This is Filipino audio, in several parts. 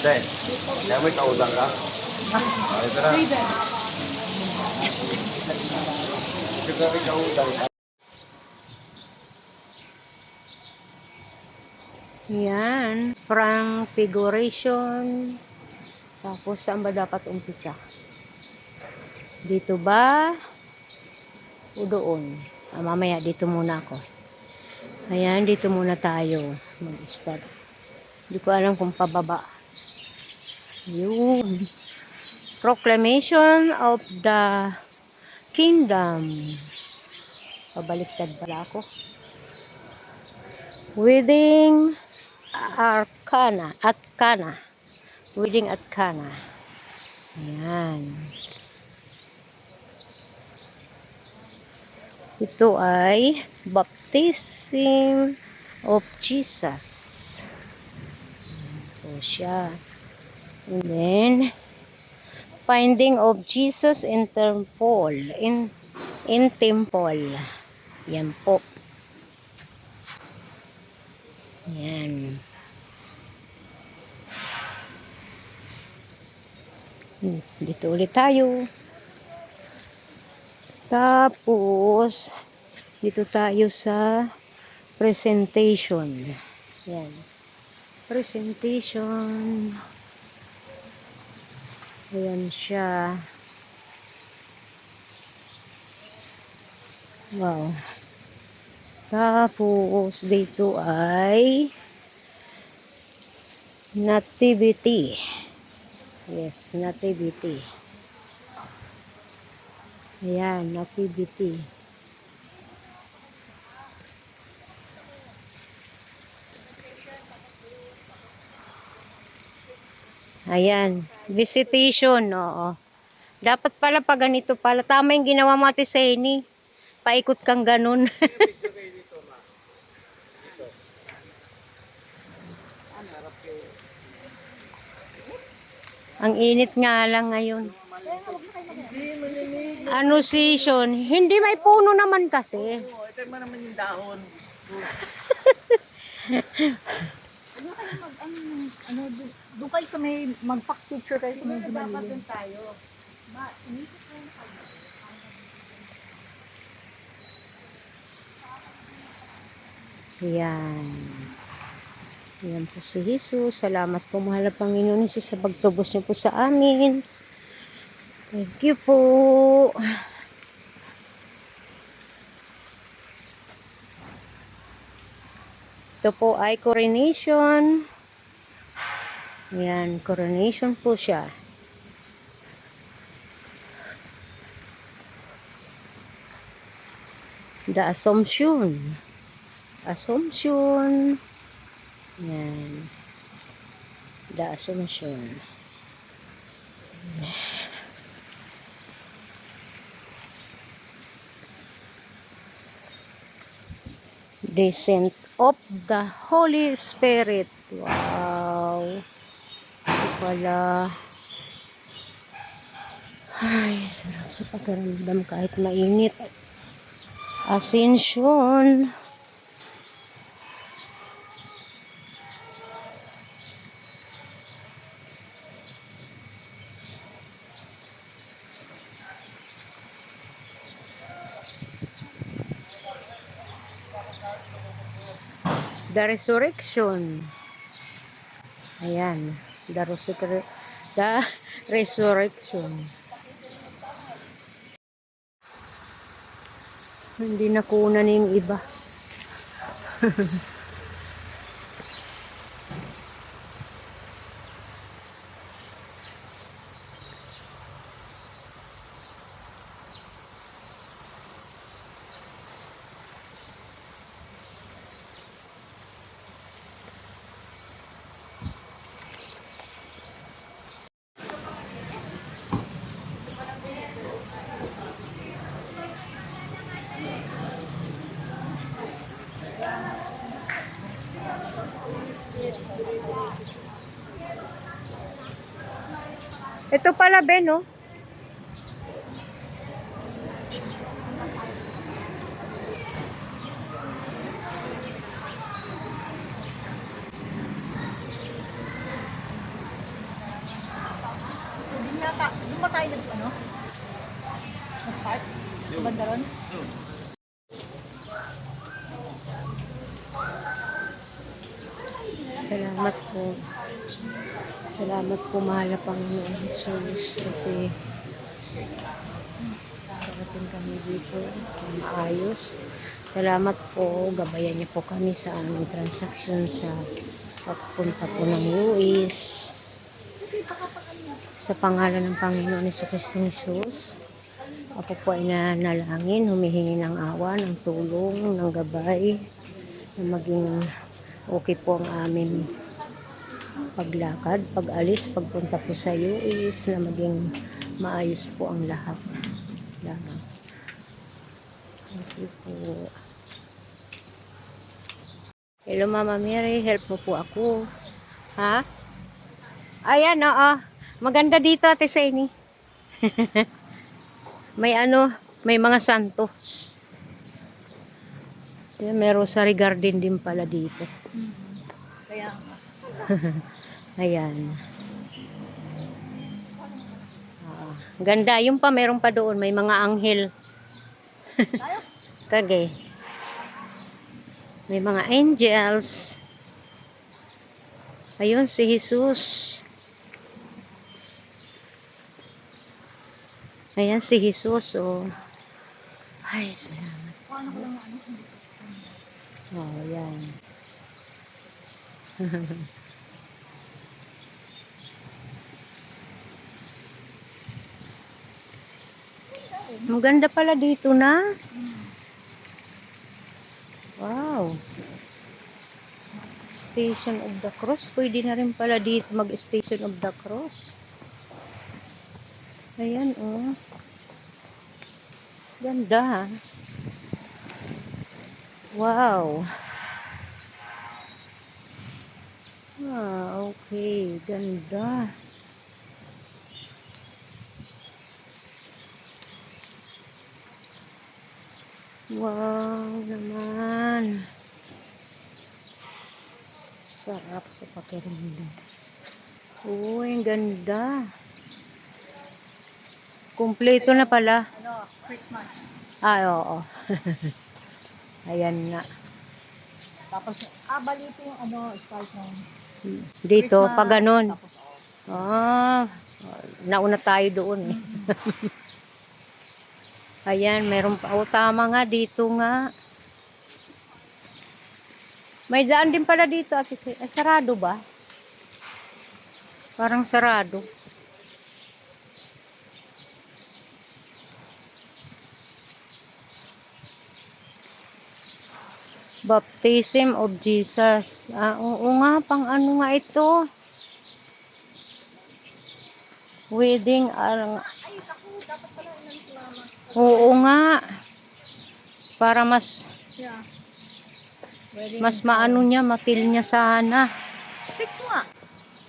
Dahil, kaya may kaudang ka? Ito na. Ito na may kaudang ka. Yan, transfiguration. Tapos, saan ba dapat umpisa? Dito ba? O doon? Mamaya, dito muna ako. Ayan, dito muna tayo mag-start. Hindi ko alam kung pababa. Yun. Proclamation of the Kingdom. Pabaliktad pala ako. Wedding Arcana. Atkana. Wedding Atkana. Ayan. Ito ay Baptism of Jesus. Ito siya. And then, finding of Jesus in temple. In temple. Yan po. Yan. Dito ulit tayo. Tapos, dito tayo sa presentation. Yan. Presentation. Ayan siya. Wow. Tapos, dito ay nativity. Yes, nativity. Ayan, nativity. Ayan, visitation, oo. Dapat pala pag ganito pala. Tama yung ginawa mo, Ate Seni. Paikot kang ganun. Ang init nga lang ngayon. Ano season? Hindi, may puno naman kasi. Ito naman yung dahon. Doon kayo sa may mag-pack picture kayo sa may Dapat tayo. Yan. Yan po si Jesus. Salamat po, mahal na Panginoon Jesus, sa pagtubos niyo po sa amin. Thank you po. Ito po ay coronation. Yan, coronation po siya. The Assumption. Assumption. Yan. The Assumption. Descent of the Holy Spirit. Wow. Ito pala. Ay, sarap sa pakiramdam kahit mainit. Ascension. The resurrection. Ayan. The resurrection. Hindi nakunan yung iba. Ito pala, Ben, no? doon ba tayo ano? Nag-park? Sa banda ron? Salamat po. Salamat po, mahal na Panginoon Jesus, kasi parating kami dito maayos. Salamat po, gabayan niyo po kami sa aming transaksyon sa pagpunta po ng US. Sa pangalan ng Panginoon Jesucristo Jesus, ako po ay nanalangin, humihingi ng awa, ng tulong, ng gabay, na maging okay po ang aming paglakad, pag-alis, pagpunta po sa US, na maging maayos po ang lahat. Salamat. Thank you po. Hello Mama Mary, help mo po ako. Ha? Ayan, oo. Maganda dito, Ate Seni. May ano, may mga santos. Ayan, may rosary garden din pala dito. Kaya, Ayan. Ganda. Yung pa, meron pa doon. May mga anghel. tayo? Kage. May mga angels. Ayun, si Jesus. Ayan, si Jesus. Oh. Ay, salamat. Paano ko lang ano? Oh, yan. Maganda pala dito na. Wow. Station of the Cross. Pwede na rin pala dito mag-Station of the Cross. Ayan, oh. Ganda. Wow. Ah, okay. Ganda. Wow naman. Sarap sa pakiramdam. Uy, ang ganda. Kumpleto na pala. Ano, Christmas. Ay, oo. Ayan nga. Tapos, balito yung ano, start ng Dito, Christmas. pa ganun. Tapos, Nauna tayo doon eh. Ayan, meron pa. O, tama nga, dito nga. May daan din pala dito. Sarado ba? Parang sarado. Baptism of Jesus. Oo nga, pang ano nga ito? Wedding. ay, ako, dapat pala inalis si mama. Oo nga. Para mas Yeah. maano niya, mapil niya sana. Fix mo nga.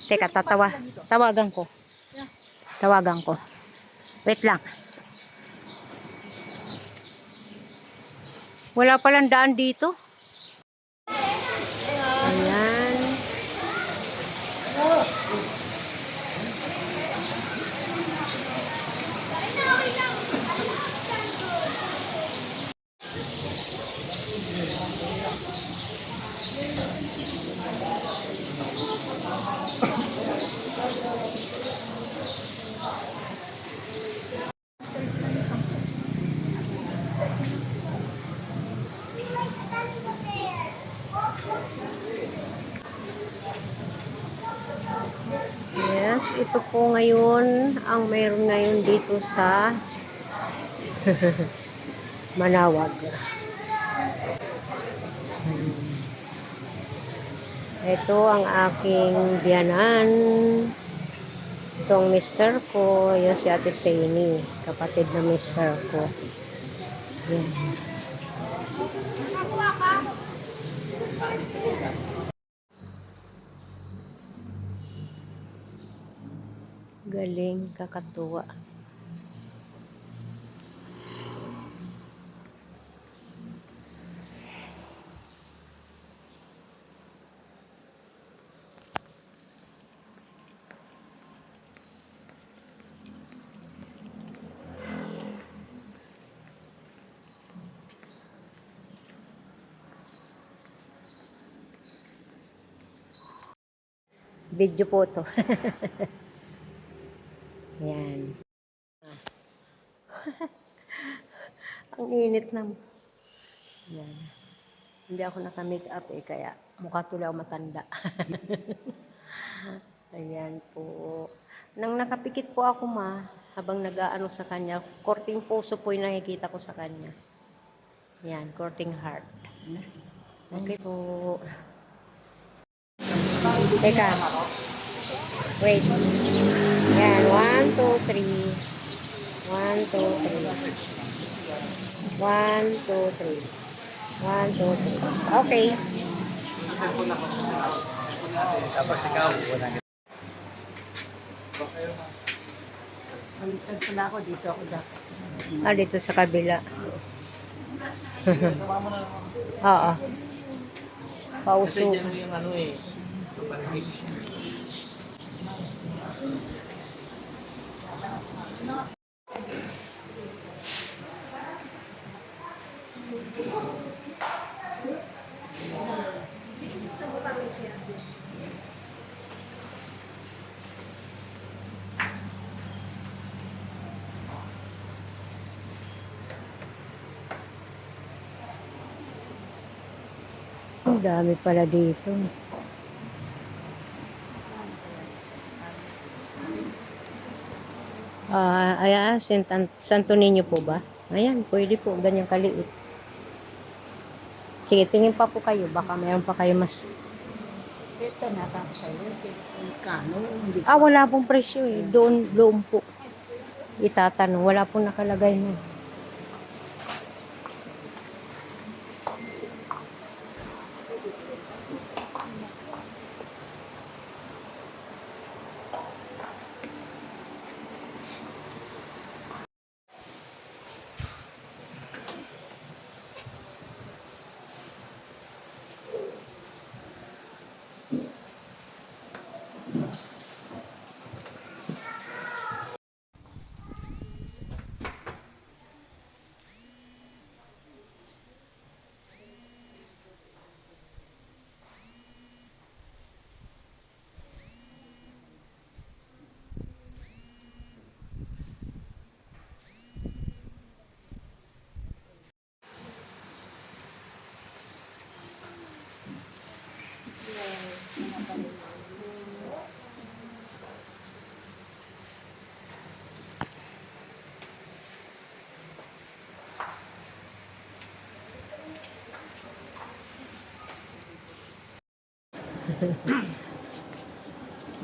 Teka, tawagan ko. Yeah. Tawagan ko. Wait lang. Wala palang daan dito. Ayan. Yes, ito po ngayon ang mayroon ngayon dito sa Manawag. Ito ang aking biyanan. Ito ang mister ko. Yan si Ate Seni, kapatid na mister ko. Yan. Galing, kakatuwa. Video po to. Yan. Ang init ng... Yan. Hindi ako naka-make up eh, kaya mukha tuloy ako matanda. Ayan po. Nang nakapikit po ako habang nag-aano sa kanya, korting puso po yung nakikita ko sa kanya. Yan, korting heart. Okay po. Teka. Wait. Yan, 1, 2, 3. 1, 2, 3. 1, 2, 3. 1, 2, 3. Okay. Tapos ikaw, wala ka. Baliktad pala ako, dito ako dapat. Dito sa kabila. Oo. Pauso. Yung ano eh. Ang dami pala dito. Ayan, Santo Niño po ba? Ayan, pwede po. Ganyang kaliit. Sige, tingin pa po kayo. Baka mayroon pa kayo mas... Ito na, tapos sa'yo, kano, hindi wala pong presyo eh. Doon po. Itatanong. Wala pong nakalagay na.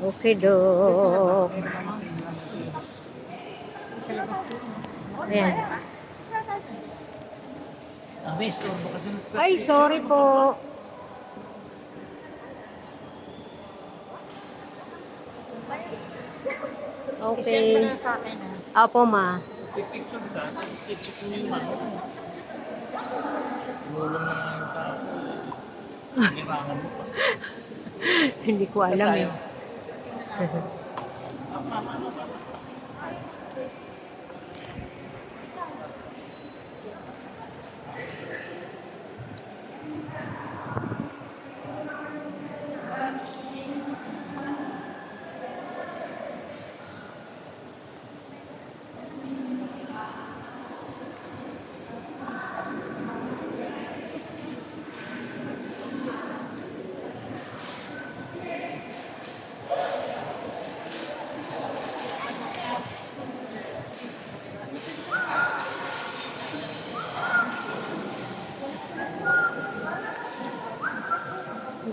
Okay, Dok. sa labas dito. Ayan. Amis, ito ba kasi Ay, sorry po. Isend mo Okay. na sa akin Apo, ma. picture ka? Check mo yung ano. Tulong na nga yung tao. Kailangan mo pa. Hindi ko alam eh.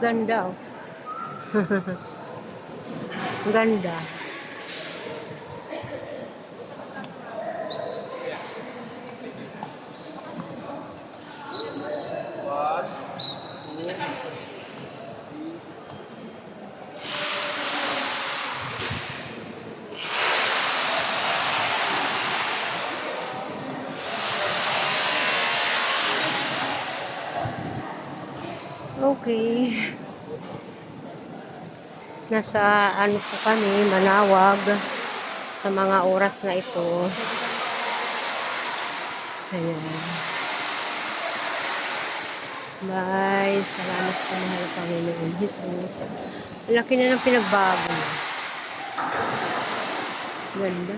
Ganda oh. Ganda. Okay. Nasa ano po kami, Manawag sa mga oras na ito. Ayan. Bye. Salamat sa mahal Panginoon Jesus. Laki na ng pinagbago niya. Ganda.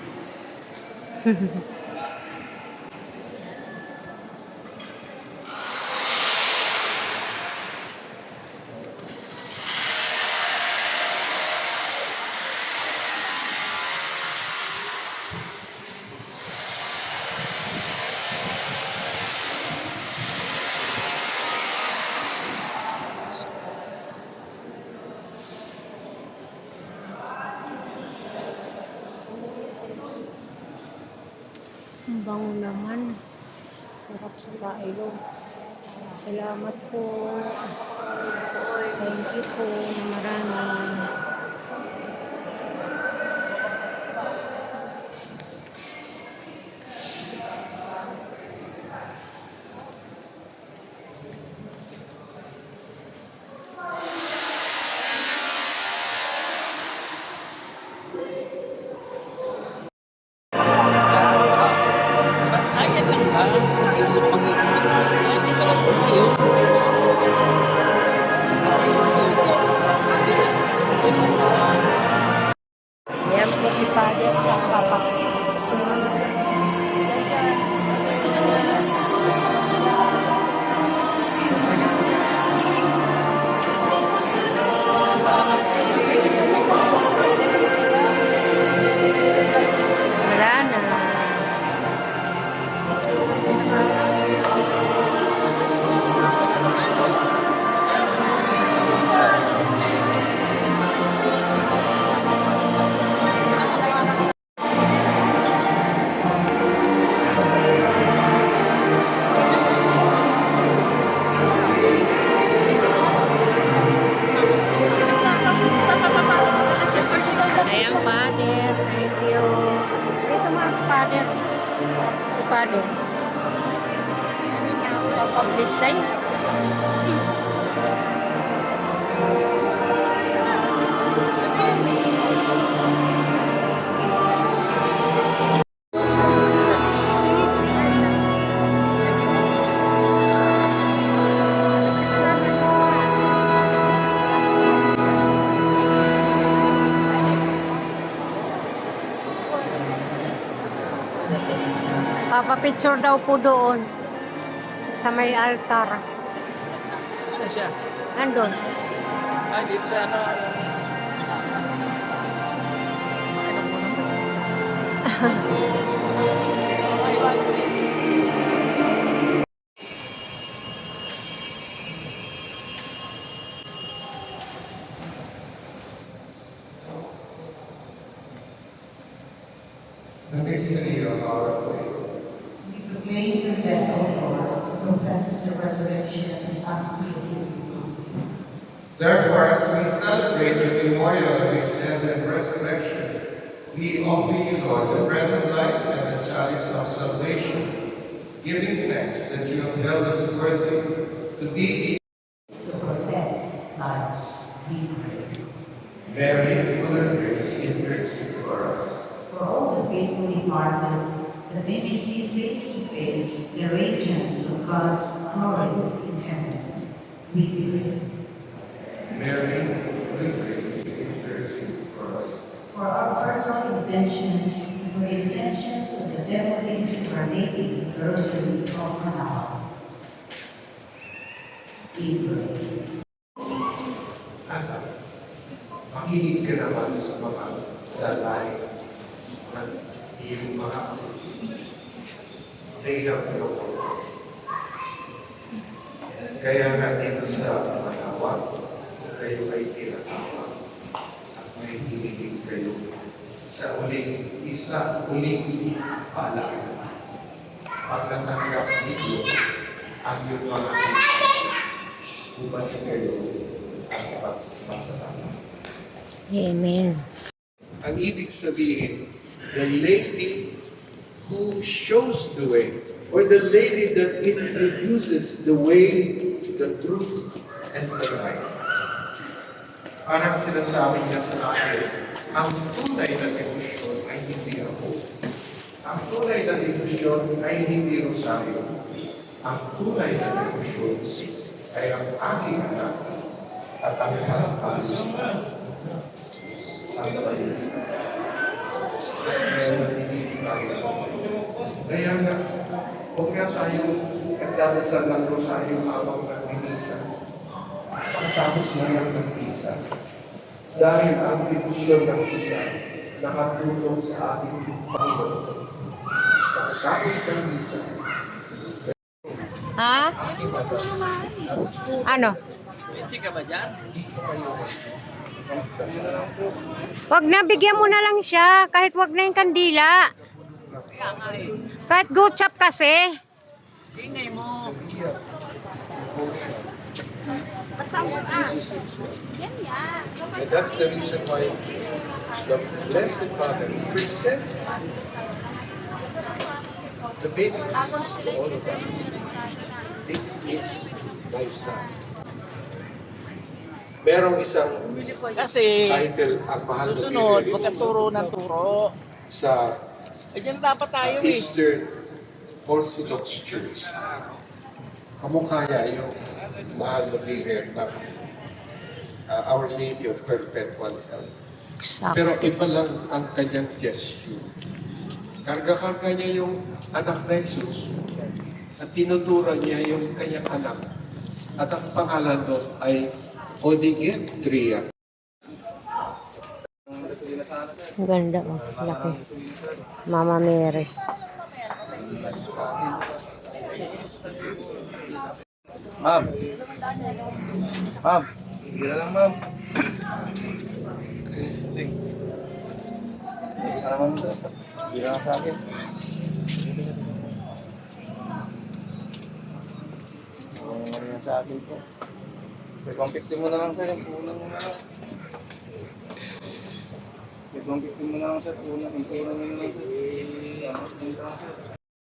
Ang bango naman. Sarap sa kailong. Salamat po. Thank you po na marami. Ayan lang ba? Kasi gusto ko mag-i-i. Ito lang po kayo. Ayan po si Father sa Papa. Wala na. Ayan, Father. Thank you. Ito mga si Father. Si Father. Papablisay. Papapicture daw po doon sa may altar. Siya, siya. Nandun. Ay, dito sa ano. The mystery of our faith. We proclaim the death of Lord, profess the resurrection until He come. Therefore, as we celebrate the memorial of His death and resurrection, we offer you, Lord, the bread of life and the chalice of salvation, giving thanks that you have held us worthy to be To protect lives, we pray. Mary, full of grace, intercede for us. For all the faithful departed, that they may see face to face the radiance of God's glory in heaven, we pray. Mary, full of grace, intercede for us. For our personal intentions, and for the intentions of the devotees who are making the Rosary of Manila, we pray. Anak, makinig ka naman sa mga dalay ng iyong mga pinagpiloko. Kaya nga dito sa mayawat, kayo ay tinatawag at may hinilig kayo sa uling paalala. Pagkatanggap ninyo ang iyong mga bumalik kayo at pagpasalamat. Amen. Ang ibig sabihin, the lady who shows the way, or the lady that introduces the way, the truth, and the right. Parang sinasabi niya sa akin, ang tunay na devotion ay hindi ako. Ang tunay na devotion ay hindi rosario. Ang tunay na devotion ay ang aking anak at ang Santa Lucia. Santa Lucia. Kaya nga, huwag nga tayo nagdadasal ng rosaryo habang nagmimisa. Pagkatapos na lang ng misa. Dahil ang debosyon ng misa nakatulong sa ating Panginoon. Pagkatapos ng misa, Ha? Ano? Pinsi ka ba dyan? Wag na, bigyan mo na lang siya. Kahit wag na yung kandila. Kahit goat chop kasi. Ingay mo. and that's the reason why the Blessed Father presents the baby to all of us. This is my son. Merong isang Kasi, title ang mahal na susunod, pinili huwag kang turo ng turo. sa Eh, dyan dapat tayo eh. Eastern Orthodox Church. Kamukaya yung mahal na bigger na Our Lady of Perpetual Help. Pero Exact. iba lang ang kanyang gesture. Karga-karga niya yung anak na Jesus at tinuturan niya yung kanyang anak. At ang pangalan doon ay Odigitria. Ang ganda, oh. Laki. Mama Mary. Ma'am. Ma'am. Sige na lang, ma'am. Sige. Para ma'am, sige na lang sa akin. Ano yan sa akin po? May 150 mo na lang, sir. Yung punan mo na lang. May 150 mo na lang, sir. Punan mo na lang, sir.